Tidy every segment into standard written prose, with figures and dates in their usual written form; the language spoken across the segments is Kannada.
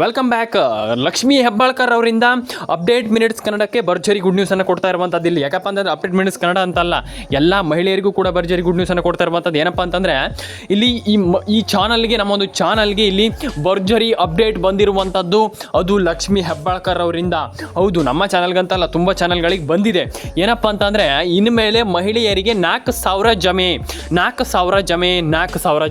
Welcome back. ಲಕ್ಷ್ಮೀ ಹೆಬ್ಬಾಳ್ಕರ್ ಅವರಿಂದ ಅಪ್ಡೇಟ್ ಮಿನಿಟ್ಸ್ ಕನ್ನಡಕ್ಕೆ ಭರ್ಜರಿ ಗುಡ್ ನ್ಯೂಸನ್ನು ಕೊಡ್ತಾ ಇರುವಂಥದ್ದು ಇಲ್ಲಿ. ಯಾಕಪ್ಪ ಅಂದರೆ ಅಪ್ಡೇಟ್ ಮಿನಿಟ್ಸ್ ಕನ್ನಡ ಅಂತಲ್ಲ, ಎಲ್ಲ ಮಹಿಳೆಯರಿಗೂ ಕೂಡ ಭರ್ಜರಿ ಗುಡ್ ನ್ಯೂಸನ್ನು ಕೊಡ್ತಾ ಇರುವಂಥದ್ದು. ಏನಪ್ಪ ಅಂತಂದರೆ ಇಲ್ಲಿ ಈ ಚಾನಲ್ಗೆ, ನಮ್ಮೊಂದು ಚಾನಲ್ಗೆ ಇಲ್ಲಿ ಭರ್ಜರಿ ಅಪ್ಡೇಟ್ ಬಂದಿರುವಂಥದ್ದು ಅದು ಲಕ್ಷ್ಮೀ ಹೆಬ್ಬಾಳ್ಕರ್ ಅವರಿಂದ. ಹೌದು, ನಮ್ಮ ಚಾನಲ್ಗಂತಲ್ಲ, ತುಂಬ ಚಾನಲ್ಗಳಿಗೆ ಬಂದಿದೆ. ಏನಪ್ಪ ಅಂತಂದರೆ ಇನ್ಮೇಲೆ ಮಹಿಳೆಯರಿಗೆ 4,000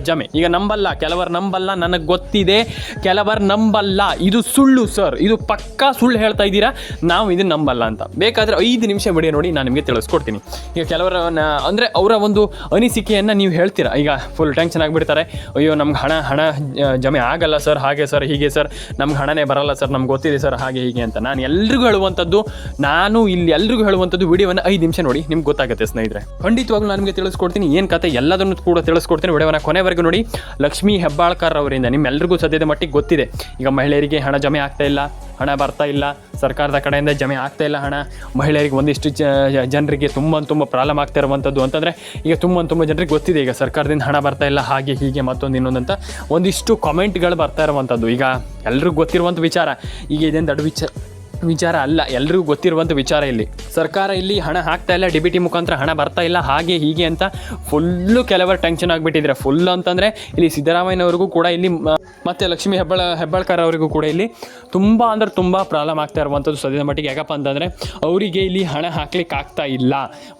ಜಮೆ. ಈಗ ನಂಬಲ್ಲ, ಕೆಲವರು ನಂಬಲ್ಲ, ನನಗೆ ಗೊತ್ತಿದೆ, ಕೆಲವರು ನಂಬಲ್ಲ. ಇದು ಸುಳ್ಳು ಸರ್, ಇದು ಪಕ್ಕಾ ಸುಳ್ಳು ಹೇಳ್ತಾ ಇದ್ದೀರಾ, ನಾವು ಇದನ್ನು ನಂಬಲ್ಲ ಅಂತ. ಬೇಕಾದರೆ 5 ನಿಮಿಷ ವಿಡಿಯೋ ನೋಡಿ, ನಾನು ನಿಮಗೆ ತಿಳಿಸ್ಕೊಡ್ತೀನಿ. ಈಗ ಕೆಲವರ ಅಂದರೆ ಅವರ ಒಂದು ಅನಿಸಿಕೆಯನ್ನು ನೀವು ಹೇಳ್ತೀರಾ. ಈಗ ಫುಲ್ ಟೆನ್ಷನ್ ಆಗಿಬಿಡ್ತಾರೆ, ಅಯ್ಯೋ ನಮ್ಗೆ ಹಣ ಜಮೆ ಆಗಲ್ಲ ಸರ್, ಹಾಗೆ ಸರ್, ಹೀಗೆ ಸರ್, ನಮ್ಗೆ ಹಣನೇ ಬರಲ್ಲ ಸರ್, ನಮ್ಗೆ ಗೊತ್ತಿದೆ ಸರ್, ಹಾಗೆ ಹೀಗೆ ಅಂತ. ನಾನು ಎಲ್ರಿಗೂ ಹೇಳುವಂಥದ್ದು ವಿಡಿಯೋವನ್ನು 5 ನಿಮಿಷ ನೋಡಿ, ನಿಮ್ಗೆ ಗೊತ್ತಾಗುತ್ತೆ ಸ್ನೇಹಿತರೆ. ಖಂಡಿತವಾಗ್ಲೂ ನಾನು ನಿಮಗೆ ತಿಳಿಸ್ಕೊಡ್ತೀನಿ ಏನು ಕತೆ, ಎಲ್ಲದನ್ನು ಕೂಡ ತಿಳಿಸ್ಕೊಡ್ತೀನಿ. ವಿಡಿಯೋವನ್ನು ಕೊನೆವರೆಗೂ ನೋಡಿ. ಲಕ್ಷ್ಮೀ ಹೆಬ್ಬಾಳ್ಕರ್ ಅವರಿಂದ ನಿಮ್ಮೆಲ್ಲರಿಗೂ ಸದ್ಯದ ಮಟ್ಟಿಗೆ ಗೊತ್ತಿದೆ, ಈಗ ಮಹಿಳೆಯರಿಗೆ ಹಣ ಜಮೆ ಆಗ್ತಾ ಇಲ್ಲ, ಹಣ ಬರ್ತಾ ಇಲ್ಲ, ಸರ್ಕಾರದ ಕಡೆಯಿಂದ ಜಮೆ ಆಗ್ತಾ ಇಲ್ಲ ಹಣ. ಮಹಿಳೆಯರಿಗೆ ಒಂದಿಷ್ಟು ಜನರಿಗೆ ತುಂಬ ಪ್ರಾಬ್ಲಮ್ ಆಗ್ತಾ ಇರುವಂಥದ್ದು ಅಂತಂದರೆ, ಈಗ ತುಂಬ ಜನರಿಗೆ ಗೊತ್ತಿದೆ, ಈಗ ಸರ್ಕಾರದಿಂದ ಹಣ ಬರ್ತಾ ಇಲ್ಲ, ಹಾಗೆ ಹೀಗೆ ಮತ್ತೊಂದು ಇನ್ನೊಂದು ಅಂತ ಒಂದಿಷ್ಟು ಕಾಮೆಂಟ್ಗಳು ಬರ್ತಾ ಇರುವಂಥದ್ದು. ಈಗ ಎಲ್ರಿಗೂ ಗೊತ್ತಿರುವಂಥ ವಿಚಾರ, ಈಗ ಇದೇನು ದೊಡ್ಡ ವಿಚಾರ ಅಲ್ಲ, ಎಲ್ರಿಗೂ ಗೊತ್ತಿರುವಂಥ ವಿಚಾರ. ಇಲ್ಲಿ ಸರ್ಕಾರ ಇಲ್ಲಿ ಹಣ ಹಾಕ್ತಾ ಇಲ್ಲ, DBT ಮುಖಾಂತರ ಹಣ ಬರ್ತಾ ಇಲ್ಲ, ಹಾಗೆ ಹೀಗೆ ಅಂತ ಫುಲ್ಲು ಕೆಲವರು ಟೆನ್ಷನ್ ಆಗಿಬಿಟ್ಟಿದ್ರೆ. ಫುಲ್ ಅಂತಂದರೆ ಇಲ್ಲಿ ಸಿದ್ದರಾಮಯ್ಯನವ್ರಿಗೂ ಕೂಡ ಇಲ್ಲಿ, ಮತ್ತು ಲಕ್ಷ್ಮೀ ಹೆಬ್ಬಾಳ್ಕರ್ ಅವರಿಗೂ ಕೂಡ ಇಲ್ಲಿ ತುಂಬ ಪ್ರಾಬ್ಲಮ್ ಆಗ್ತಾ ಇರುವಂಥದ್ದು ಸದ್ಯದ ಮಟ್ಟಿಗೆ. ಯಾಕಪ್ಪ ಅಂತಂದರೆ ಅವರಿಗೆ ಇಲ್ಲಿ ಹಣ ಹಾಕ್ಲಿಕ್ಕೆ ಆಗ್ತಾ ಇಲ್ಲ,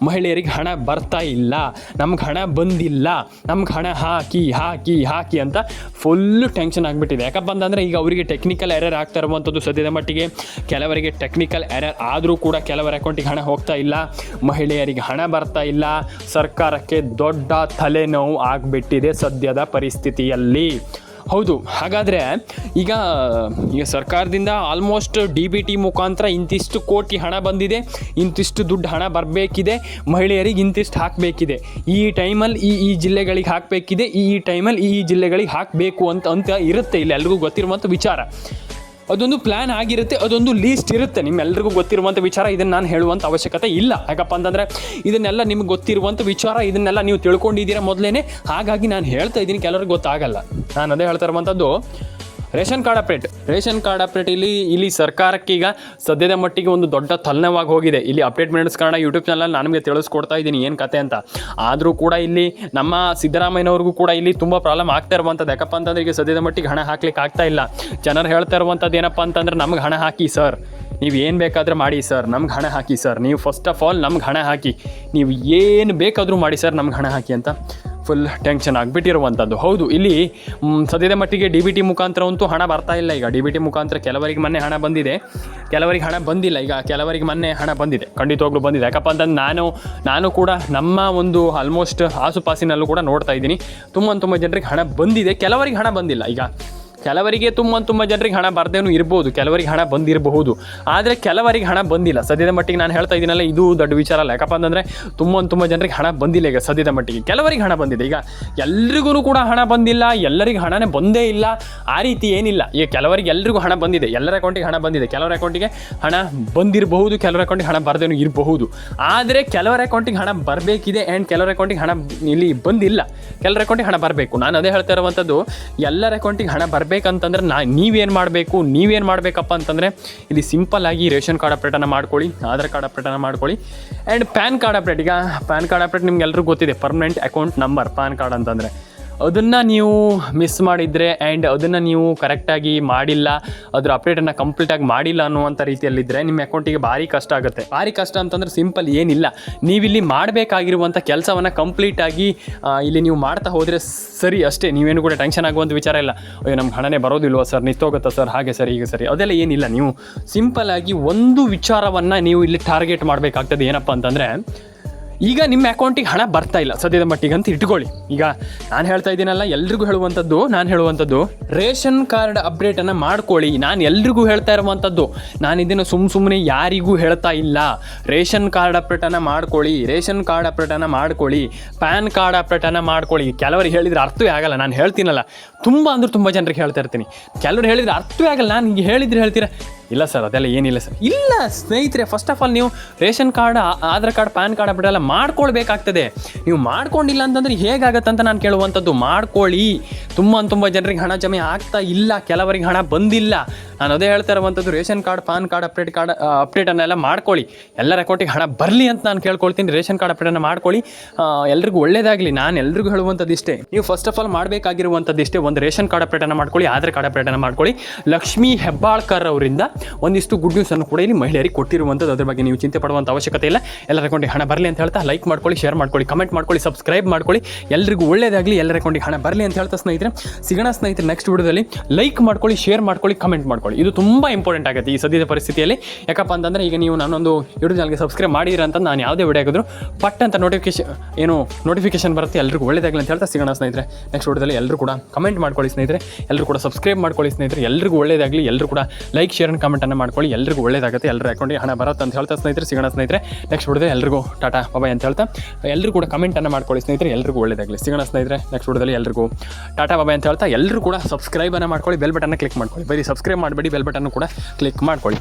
ಮಹಿಳೆಯರಿಗೆ ಹಣ ಬರ್ತಾ ಇಲ್ಲ, ನಮ್ಗೆ ಹಣ ಬಂದಿಲ್ಲ, ನಮ್ಗೆ ಹಣ ಹಾಕಿ ಅಂತ ಫುಲ್ಲು ಟೆನ್ಷನ್ ಆಗಿಬಿಟ್ಟಿದೆ. ಯಾಕಪ್ಪ ಅಂತಂದರೆ ಈಗ ಅವರಿಗೆ ಟೆಕ್ನಿಕಲ್ ಎರರ್ ಆಗ್ತಾ ಇರುವಂಥದ್ದು ಸದ್ಯದ ಮಟ್ಟಿಗೆ. ಕೆಲವರಿಗೆ ಟೆಕ್ನಿಕಲ್ ಎರರ್ ಆದರೂ ಕೂಡ ಕೆಲವರ ಅಕೌಂಟಿಗೆ ಹಣ ಹೋಗ್ತಾ ಇಲ್ಲ, ಮಹಿಳೆಯರಿಗೆ ಹಣ ಬರ್ತಾ ಇಲ್ಲ. ಸರ್ಕಾರಕ್ಕೆ ದೊಡ್ಡ ತಲೆನೋವು ಆಗಿಬಿಟ್ಟಿದೆ ಸದ್ಯದ ಪರಿಸ್ಥಿತಿಯಲ್ಲಿ. ಹೌದು, ಹಾಗಾದರೆ ಈಗ ಸರ್ಕಾರದಿಂದ ಆಲ್ಮೋಸ್ಟ್ DBT ಮುಖಾಂತರ ಇಂತಿಷ್ಟು ಕೋಟಿ ಹಣ ಬಂದಿದೆ, ಇಂತಿಷ್ಟು ದುಡ್ಡು ಹಣ ಬರಬೇಕಿದೆ, ಮಹಿಳೆಯರಿಗೆ ಇಂತಿಷ್ಟು ಹಾಕಬೇಕಿದೆ, ಈ ಟೈಮಲ್ಲಿ ಈ ಜಿಲ್ಲೆಗಳಿಗೆ ಹಾಕಬೇಕಿದೆ, ಈ ಟೈಮಲ್ಲಿ ಈ ಜಿಲ್ಲೆಗಳಿಗೆ ಹಾಕಬೇಕು ಅಂತ ಇರುತ್ತೆ. ಇಲ್ಲಿ ಎಲ್ರಿಗೂ ಗೊತ್ತಿರುವಂಥ ವಿಚಾರ, ಅದೊಂದು ಪ್ಲ್ಯಾನ್ ಆಗಿರುತ್ತೆ, ಅದೊಂದು ಲೀಸ್ಟ್ ಇರುತ್ತೆ, ನಿಮ್ಮೆಲ್ಲರಿಗೂ ಗೊತ್ತಿರುವಂಥ ವಿಚಾರ. ಇದನ್ನು ನಾನು ಹೇಳುವಂಥ ಅವಶ್ಯಕತೆ ಇಲ್ಲ. ಯಾಕಪ್ಪ ಅಂತಂದರೆ ಇದನ್ನೆಲ್ಲ ನಿಮ್ಗೆ ಗೊತ್ತಿರುವಂಥ ವಿಚಾರ, ಇದನ್ನೆಲ್ಲ ನೀವು ತಿಳ್ಕೊಂಡಿದ್ದೀರಾ ಮೊದಲೇ. ಹಾಗಾಗಿ ನಾನು ಹೇಳ್ತಾ ಇದ್ದೀನಿ, ಕೆಲವ್ರಿಗೆ ಗೊತ್ತಾಗಲ್ಲ. ನಾನು ಅದೇ ಹೇಳ್ತಾ ಇರುವಂಥದ್ದು, ರೇಷನ್ ಕಾರ್ಡ್ ಅಪ್ಡೇಟ್ ಇಲ್ಲಿ ಸರ್ಕಾರಕ್ಕೆ ಈಗ ಸದ್ಯದ ಮಟ್ಟಿಗೆ ಒಂದು ದೊಡ್ಡ ತಲೆನೋವಾಗಿ ಹೋಗಿದೆ. ಇಲ್ಲಿ update minutes Kannada YouTube channel ನಾನು ನಿಮಗೆ ತಿಳಿಸ್ಕೊಡ್ತಾ ಇದ್ದೀನಿ ಏನು ಕತೆ ಅಂತ. ಆದರೂ ಕೂಡ ಇಲ್ಲಿ ನಮ್ಮ ಸಿದ್ದರಾಮಯ್ಯನವ್ರಿಗೂ ಕೂಡ ಇಲ್ಲಿ ತುಂಬ ಪ್ರಾಬ್ಲಮ್ ಆಗ್ತಾ ಇರುವಂಥದ್ದು. ಯಾಕಪ್ಪ ಅಂತಂದರೆ ಈಗ ಸದ್ಯದ ಮಟ್ಟಿಗೆ ಹಣ ಹಾಕ್ಲಿಕ್ಕೆ ಆಗ್ತಾ ಇಲ್ಲ. ಜನರು ಹೇಳ್ತಾ ಇರುವಂಥದ್ದು ಏನಪ್ಪ ಅಂತಂದರೆ, ನಮ್ಗೆ ಹಣ ಹಾಕಿ ಸರ್, ನೀವು ಏನು ಬೇಕಾದರೂ ಮಾಡಿ ಸರ್, ನಮ್ಗೆ ಹಣ ಹಾಕಿ ಸರ್, ನೀವು ಫಸ್ಟ್ ಆಫ್ ಆಲ್ ನಮ್ಗೆ ಹಣ ಹಾಕಿ, ನೀವು ಏನು ಬೇಕಾದರೂ ಮಾಡಿ ಸರ್, ನಮ್ಗೆ ಹಣ ಹಾಕಿ ಅಂತ ಫುಲ್ ಟೆನ್ಷನ್ ಆಗಿಬಿಟ್ಟಿರುವಂಥದ್ದು. ಹೌದು, ಇಲ್ಲಿ ಸದ್ಯದ ಮಟ್ಟಿಗೆ DBT ಮುಖಾಂತರ ಅಂತೂ ಹಣ ಬರ್ತಾ ಇಲ್ಲ. ಈಗ DBT ಮುಖಾಂತರ ಕೆಲವರಿಗೆ ಮೊನ್ನೆ ಹಣ ಬಂದಿದೆ, ಕೆಲವರಿಗೆ ಹಣ ಬಂದಿಲ್ಲ. ಈಗ ಕೆಲವರಿಗೆ ಮೊನ್ನೆ ಹಣ ಬಂದಿದೆ, ಖಂಡಿತವಾಗ್ಲೂ ಬಂದಿದೆ. ಯಾಕಪ್ಪ ಅಂತಂದ್ರೆ ನಾನು ಕೂಡ ನಮ್ಮ ಒಂದು ಆಲ್ಮೋಸ್ಟ್ ಆಸುಪಾಸಿನಲ್ಲೂ ಕೂಡ ನೋಡ್ತಾ ಇದ್ದೀನಿ, ತುಂಬ ಜನರಿಗೆ ಹಣ ಬಂದಿದೆ, ಕೆಲವರಿಗೆ ಹಣ ಬಂದಿಲ್ಲ. ಈಗ ಕೆಲವರಿಗೆ ತುಂಬ ಜನರಿಗೆ ಹಣ ಬರ್ದೇನೂ ಇರ್ಬೋದು, ಕೆಲವರಿಗೆ ಹಣ ಬಂದಿರಬಹುದು, ಆದರೆ ಕೆಲವರಿಗೆ ಹಣ ಬಂದಿಲ್ಲ. ಸದ್ಯದ ಮಟ್ಟಿಗೆ ನಾನು ಹೇಳ್ತಾ ಇದ್ದೀನಲ್ಲ, ಇದು ದೊಡ್ಡ ವಿಚಾರ ಅಲ್ಲ. ಯಾಕಪ್ಪ ಅಂತಂದರೆ ತುಂಬ ಜನರಿಗೆ ಹಣ ಬಂದಿಲ್ಲ. ಈಗ ಸದ್ಯದ ಮಟ್ಟಿಗೆ ಕೆಲವರಿಗೆ ಹಣ ಬಂದಿದೆ. ಈಗ ಎಲ್ರಿಗೂ ಕೂಡ ಹಣ ಬಂದಿಲ್ಲ, ಎಲ್ಲರಿಗೆ ಹಣನೇ ಬಂದೇ ಇಲ್ಲ, ಆ ರೀತಿ ಏನಿಲ್ಲ. ಈಗ ಕೆಲವರಿಗೆ ಎಲ್ರಿಗೂ ಹಣ ಬಂದಿದೆ, ಎಲ್ಲರ ಅಕೌಂಟಿಗೆ ಹಣ ಬಂದಿದೆ, ಕೆಲವರ ಅಕೌಂಟಿಗೆ ಹಣ ಬಂದಿರಬಹುದು, ಕೆಲವರ ಅಕೌಂಟಿಗೆ ಹಣ ಬರ್ದೇನೂ ಇರಬಹುದು. ಆದರೆ ಕೆಲವರ ಅಕೌಂಟಿಗೆ ಹಣ ಬರಬೇಕಿದೆ ಆ್ಯಂಡ್ ಕೆಲವರ ಅಕೌಂಟಿಗೆ ಹಣ ಇಲ್ಲಿ ಬಂದಿಲ್ಲ, ಕೆಲವರ ಅಕೌಂಟಿಗೆ ಹಣ ಬರಬೇಕು. ನಾನು ಅದೇ ಹೇಳ್ತಾ ಇರುವಂಥದ್ದು, ಎಲ್ಲರ ಅಕೌಂಟಿಗೆ ಹಣ ಬರಬೇಕಂತಂದ್ರೆ ನೀವೇನು ಮಾಡಬೇಕಪ್ಪ ಅಂತಂದರೆ, ಇಲ್ಲಿ ಸಿಂಪಲ್ ಆಗಿ ರೇಷನ್ ಕಾರ್ಡ್ ಅಪ್ಡೇಟನ್ನು ಮಾಡ್ಕೊಳ್ಳಿ, ಆಧಾರ್ ಕಾರ್ಡ್ ಅಪ್ಡೇಟನ್ನು ಮಾಡ್ಕೊಳ್ಳಿ, ಆ್ಯಂಡ್ ಪ್ಯಾನ್ ಕಾರ್ಡ್ ಅಪ್ಡೇಟ್. ಈಗ ಪ್ಯಾನ್ ಕಾರ್ಡ್ ಅಪ್ಡೇಟ್ ನಿಮ್ಗೆ ಎಲ್ಲರಿಗೂ ಗೊತ್ತಿದೆ, permanent account number PAN card ಅಂತಂದರೆ. ಅದನ್ನು ನೀವು ಮಿಸ್ ಮಾಡಿದರೆ ಆ್ಯಂಡ್ ಅದನ್ನು ನೀವು ಕರೆಕ್ಟಾಗಿ ಮಾಡಿಲ್ಲ, ಅದರ ಅಪ್ಡೇಟನ್ನು ಕಂಪ್ಲೀಟಾಗಿ ಮಾಡಿಲ್ಲ ಅನ್ನುವಂಥ ರೀತಿಯಲ್ಲಿದ್ದರೆ ನಿಮ್ಮ ಅಕೌಂಟಿಗೆ ಭಾರಿ ಕಷ್ಟ ಆಗುತ್ತೆ. ಭಾರಿ ಕಷ್ಟ ಅಂತಂದರೆ ಸಿಂಪಲ್ ಏನಿಲ್ಲ, ನೀವಿಲ್ಲಿ ಮಾಡಬೇಕಾಗಿರುವಂಥ ಕೆಲಸವನ್ನು ಕಂಪ್ಲೀಟಾಗಿ ಇಲ್ಲಿ ನೀವು ಮಾಡ್ತಾ ಹೋದರೆ ಸರಿ ಅಷ್ಟೇ. ನೀವೇನು ಕೂಡ ಟೆನ್ಷನ್ ಆಗುವಂಥ ವಿಚಾರ ಇಲ್ಲ, ಅಯ್ಯೋ ನಮ್ಗೆ ಹಣನೇ ಬರೋದಿಲ್ವ ಸರ್, ನಿಂತೋಗುತ್ತಾ ಸರ್, ಹಾಗೆ ಸರಿ ಹೀಗೆ ಸರಿ, ಅದೆಲ್ಲ ಏನಿಲ್ಲ. ನೀವು ಸಿಂಪಲ್ಲಾಗಿ ಒಂದು ವಿಚಾರವನ್ನು ನೀವು ಇಲ್ಲಿ ಟಾರ್ಗೆಟ್ ಮಾಡಬೇಕಾಗ್ತದೆ. ಏನಪ್ಪ ಅಂತಂದರೆ, ಈಗ ನಿಮ್ಮ ಅಕೌಂಟಿಗೆ ಹಣ ಬರ್ತಾ ಇಲ್ಲ ಸದ್ಯದ ಮಟ್ಟಿಗೆ ಅಂತ ಇಟ್ಕೊಳ್ಳಿ. ಈಗ ನಾನು ಹೇಳ್ತಾ ಇದ್ದೀನಲ್ಲ, ಎಲ್ರಿಗೂ ಹೇಳುವಂಥದ್ದು ರೇಷನ್ ಕಾರ್ಡ್ ಅಪ್ಡೇಟನ್ನು ಮಾಡ್ಕೊಳ್ಳಿ. ನಾನು ಎಲ್ರಿಗೂ ಹೇಳ್ತಾ ಇರುವಂಥದ್ದು, ನಾನು ಇದನ್ನು ಸುಮ್ಮನೆ ಯಾರಿಗೂ ಹೇಳ್ತಾ ಇಲ್ಲ. ರೇಷನ್ ಕಾರ್ಡ್ ಅಪ್ಡೇಟನ್ನು ಮಾಡ್ಕೊಳ್ಳಿ, ಪ್ಯಾನ್ ಕಾರ್ಡ್ ಅಪ್ಡೇಟನ್ನು ಮಾಡ್ಕೊಳ್ಳಿ. ಕೆಲವರು ಹೇಳಿದರೆ ಅರ್ಥವೇ ಆಗಲ್ಲ, ನಾನು ಹೇಳ್ತೀನಲ್ಲ, ತುಂಬ ಜನರಿಗೆ ಹೇಳ್ತಾ ಇರ್ತೀನಿ. ಕೆಲವರು ಹೇಳಿದರೆ ಅರ್ಥವೇ ಆಗಲ್ಲ, ನಾನು ಈಗ ಹೇಳಿದ್ರೆ ಹೇಳ್ತೀರಾ ಇಲ್ಲ ಸರ್ ಅದೆಲ್ಲ ಏನಿಲ್ಲ ಸರ್. ಇಲ್ಲ ಸ್ನೇಹಿತರೆ, ಫಸ್ಟ್ ಆಫ್ ಆಲ್ ನೀವು ration card, Aadhaar card, PAN card update ಮಾಡ್ಕೊಳ್ಬೇಕಾಗ್ತದೆ. ನೀವು ಮಾಡ್ಕೊಂಡಿಲ್ಲ ಅಂತಂದರೆ ಹೇಗಾಗತ್ತಂತ ನಾನು ಕೇಳುವಂಥದ್ದು. ಮಾಡ್ಕೊಳ್ಳಿ. ತುಂಬ ಜನರಿಗೆ ಹಣ ಜಮೆ ಆಗ್ತಾ ಇಲ್ಲ, ಕೆಲವರಿಗೆ ಹಣ ಬಂದಿಲ್ಲ. ನಾನು ಅದೇ ಹೇಳ್ತಾ ಇರುವಂಥದ್ದು, ರೇಷನ್ ಕಾರ್ಡ್, ಪಾನ್ ಕಾರ್ಡ್, ಅಪ್ಡೇಟನ್ನೆಲ್ಲ ಮಾಡ್ಕೊಳ್ಳಿ. ಎಲ್ಲರ ಅಕೌಂಟಿಗೆ ಹಣ ಬರಲಿ ಅಂತ ನಾನು ಕೇಳ್ಕೊಳ್ತೀನಿ. ರೇಷನ್ ಕಾರ್ಡ್ ಅಪ್ಡೇಟನ್ನು ಮಾಡ್ಕೊಳ್ಳಿ, ಎಲ್ರಿಗೂ ಒಳ್ಳೇದಾಗಲಿ. ನಾನು ಎಲ್ರಿಗೂ ಹೇಳುವಂಥದ್ದು ಇಷ್ಟೇ, ನೀವು ಫಸ್ಟ್ ಆಫ್ ಆಲ್ ಮಾಡಬೇಕಾಗಿರುವಂಥದ್ದು ಇಷ್ಟೇ, ಒಂದು ರೇಷನ್ ಕಾರ್ಡ್ ಅಪ್ಡೇಟನ್ನು ಮಾಡ್ಕೊಳ್ಳಿ, ಆಧಾರ್ ಕಾರ್ಡ್ ಅಪ್ಡೇಟನ್ನು ಮಾಡ್ಕೊಳ್ಳಿ. ಲಕ್ಷ್ಮೀ ಹೆಬ್ಬಾಳ್ಕರ್ ಅವರಿಂದ ಒಂದಿಷ್ಟು ಗುಡ್ ನ್ಯೂಸನ್ನು ಕೂಡ ಇಲ್ಲಿ ಮಹಿಳೆಯರಿಗೆ ಕೊಟ್ಟಿರುವಂಥದ್ದು. ಅದ್ರ ಬಗ್ಗೆ ನೀವು ಚಿಂತೆ ಪಡುವಂಥ ಅವಶ್ಯಕತೆ ಇಲ್ಲ. ಎಲ್ಲರ ಅಕೌಂಟಿಗೆ ಹಣ ಬರಲಿ ಅಂತ ಹೇಳ್ತಾ ಲೈಕ್ ಮಾಡ್ಕೊಳ್ಳಿ, ಶೇರ್ ಮಾಡ್ಕೊಳ್ಳಿ, ಕಮೆಂಟ್ ಮಾಡ್ಕೊಳ್ಳಿ, ಸಬ್ಸ್ಕ್ರೈಬ್ ಮಾಡ್ಕೊಳ್ಳಿ. ಎಲ್ರಿಗೂ ಒಳ್ಳೇದಾಗಲಿ, ಎಲ್ಲರ ಅಕೌಂಟಿಗೆ ಹಣ ಬರಲಿ ಅಂತ ಹೇಳ್ತಾ ಸ್ನೇಹಿತರೆ ಸಿಗೋಣ ಸ್ನೇಹಿತರೆ ನೆಕ್ಸ್ಟ್ ವಿಡಿಯೋದಲ್ಲಿ. ಲೈಕ್ ಮಾಡ್ಕೊಳ್ಳಿ, ಶೇರ್ ಮಾಡ್ಕೊಳ್ಳಿ, ಕಮೆಂಟ್ ಮಾಡ್ಕೊಳ್ಳಿ. ಇದು ತುಂಬ ಇಂಪಾರ್ಟೆಂಟ್ ಆಗುತ್ತೆ ಈ ಸದ್ಯದ ಪರಿಸ್ಥಿತಿಯಲ್ಲಿ. ಯಾಕಪ್ಪ ಅಂತಂದರೆ ಈಗ ನೀವು ನಾನೊಂದು ಯೂಟ್ಯೂಬ್ ಚಾನಲ್ಗೆ ಸಬ್ಸ್ಕ್ರೈಬ್ ಮಾಡಿದಿರ ಅಂತ ನಾನು ಯಾವುದೇ ವಿಡಿಯೋ ಆಗಿದ್ರು ಪಟ್ ಅಂತ ನೋಟಿಫಿಕೇಶನ್ ಬರುತ್ತೆ. ಎಲ್ರಿಗೂ ಒಳ್ಳೇದಾಗಲಿ ಅಂತ ಹೇಳ್ತಾ ಸಿಗೋಣ ಸ್ನೇಹಿತರೆ ನೆಕ್ಸ್ಟ್ ವಿಡಿಯೋದಲ್ಲಿ. ಎಲ್ಲರೂ ಕೂಡ ಕಮೆಂಟ್ ಮಾಡ್ಕೊಳ್ಳಿ ಸ್ನೇಹಿತರೆ, ಎಲ್ಲರೂ ಕೂಡ ಸಬ್ಸ್ಕ್ರೈಬ್ ಮಾಡ್ಕೊಳ್ಳಿ ಸ್ನೇಹಿತರೆ. ಎಲ್ರಿಗೂ ಒಳ್ಳೇದಾಗಲಿ, ಎಲ್ಲರೂ ಕೂಡ ಲೈಕ್ ಶೇರ್ ಅಂಡ್ ಕಮೆಂಟನ್ನು ಮಾಡ್ಕೊಳ್ಳಿ. ಎಲ್ರಿಗೂ ಒಳ್ಳೇದಾಗುತ್ತೆ, ಎಲ್ಲರ ಅಕೌಂಟಿಗೆ ಹಣ ಬರುತ್ತೆ ಅಂತ ಹೇಳ್ತಾ ಸ್ನೇಹಿತರೆ ಸಿಗೋಣ ಸ್ನೇಹಿತರೆ ನೆಕ್ಸ್ಟ್ ವಿಡಿಯೋದಲ್ಲಿ. ಎಲ್ಲರಿಗೂ ಟಾಟಾ ಬಾಯ್ ಅಂತ ಹೇಳ್ತಾ ಎಲ್ಲರೂ ಕೂಡ ಕಮೆಂಟನ್ನು ಮಾಡ್ಕೊಳ್ಳಿ ಸ್ನೇಹಿತರೆ. ಎಲ್ರಿಗೂ ಒಳ್ಳೇದಾಗಲಿ. ಸಿಗೋಣ ಸ್ನೇಹಿತರೆ ನೆಕ್ಸ್ಟ್ ವಿಡಿಯೋದಲ್ಲಿ. ಎಲ್ಲರಿಗೂ ಟಾಟಾ ಬಾಯ್ ಅಂತ ಹೇಳ್ತಾ ಎಲ್ಲರೂ ಕೂಡ ಸಬ್ಸ್ಕ್ರೈಬನ್ನು ಮಾಡ್ಕೊಳ್ಳಿ, ಬೆಲ್ ಬಟನ್ನ ಕ್ಲಿಕ್ ಮಾಡ್ಕೊಳ್ಳಿ. ಬರೀ ಸಬ್ಸ್ಕ್ರೈಬ್ ಮಾಡಬೇಡಿ, ಬೆಲ್ ಬಟನ್ನು ಕೂಡ ಕ್ಲಿಕ್ ಮಾಡ್ಕೊಳ್ಳಿ.